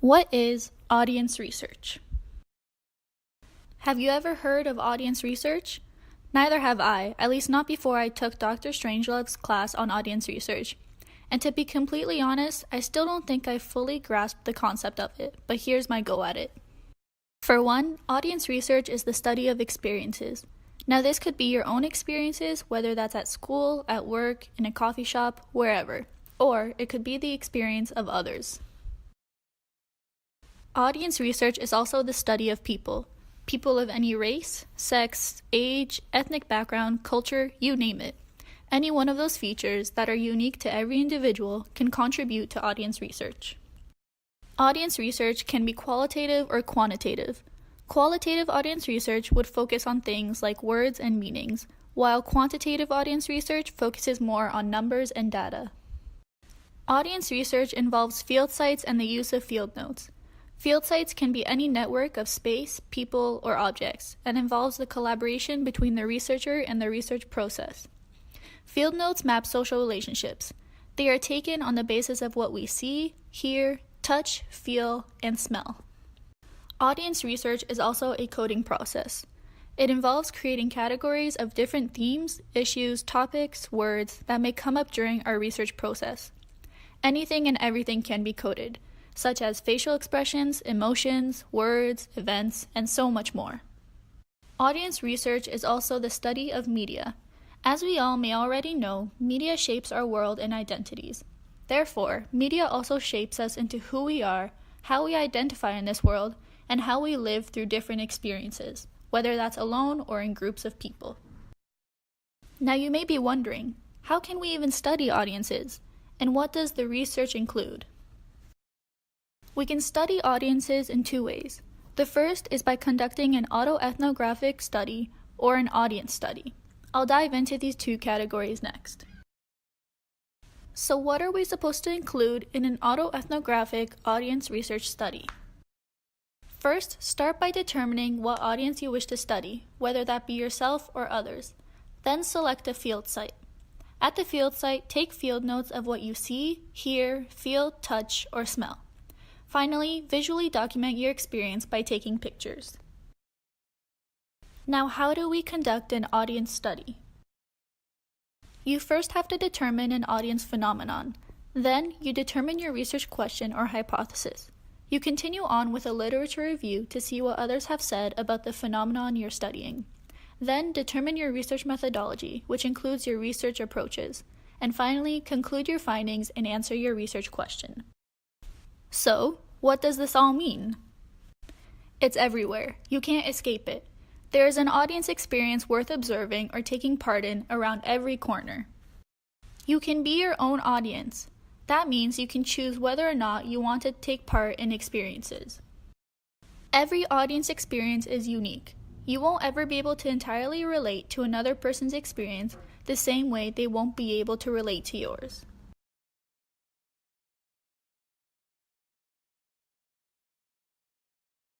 What is audience research? Have you ever heard of audience research? Neither have I, at least not before I took Dr. Strangelove's class on audience research. And to be completely honest, I still don't think I fully grasped the concept of it, but here's my go at it. For one, audience research is the study of experiences. Now this could be your own experiences, whether that's at school, at work, in a coffee shop, wherever. Or it could be the experience of others. Audience research is also the study of people. People of any race, sex, age, ethnic background, culture, you name it. Any one of those features that are unique to every individual can contribute to audience research. Audience research can be qualitative or quantitative. Qualitative audience research would focus on things like words and meanings, while quantitative audience research focuses more on numbers and data. Audience research involves field sites and the use of field notes. Field sites can be any network of space, people, or objects, and involves the collaboration between the researcher and the research process. Field notes map social relationships. They are taken on the basis of what we see, hear, touch, feel, and smell. Audience research is also a coding process. It involves creating categories of different themes, issues, topics, words that may come up during our research process. Anything and everything can be coded, such as facial expressions, emotions, words, events, and so much more. Audience research is also the study of media. As we all may already know, media shapes our world and identities. Therefore, media also shapes us into who we are, how we identify in this world, and how we live through different experiences, whether that's alone or in groups of people. Now you may be wondering, how can we even study audiences? And what does the research include? We can study audiences in two ways. The first is by conducting an autoethnographic study or an audience study. I'll dive into these two categories next. So what are we supposed to include in an autoethnographic audience research study? First, start by determining what audience you wish to study, whether that be yourself or others. Then select a field site. At the field site, take field notes of what you see, hear, feel, touch, or smell. Finally, visually document your experience by taking pictures. Now, how do we conduct an audience study? You first have to determine an audience phenomenon. Then, you determine your research question or hypothesis. You continue on with a literature review to see what others have said about the phenomenon you're studying. Then, determine your research methodology, which includes your research approaches. And finally, conclude your findings and answer your research question. So, what does this all mean? It's everywhere. You can't escape it. There is an audience experience worth observing or taking part in around every corner. You can be your own audience. That means you can choose whether or not you want to take part in experiences. Every audience experience is unique. You won't ever be able to entirely relate to another person's experience the same way they won't be able to relate to yours.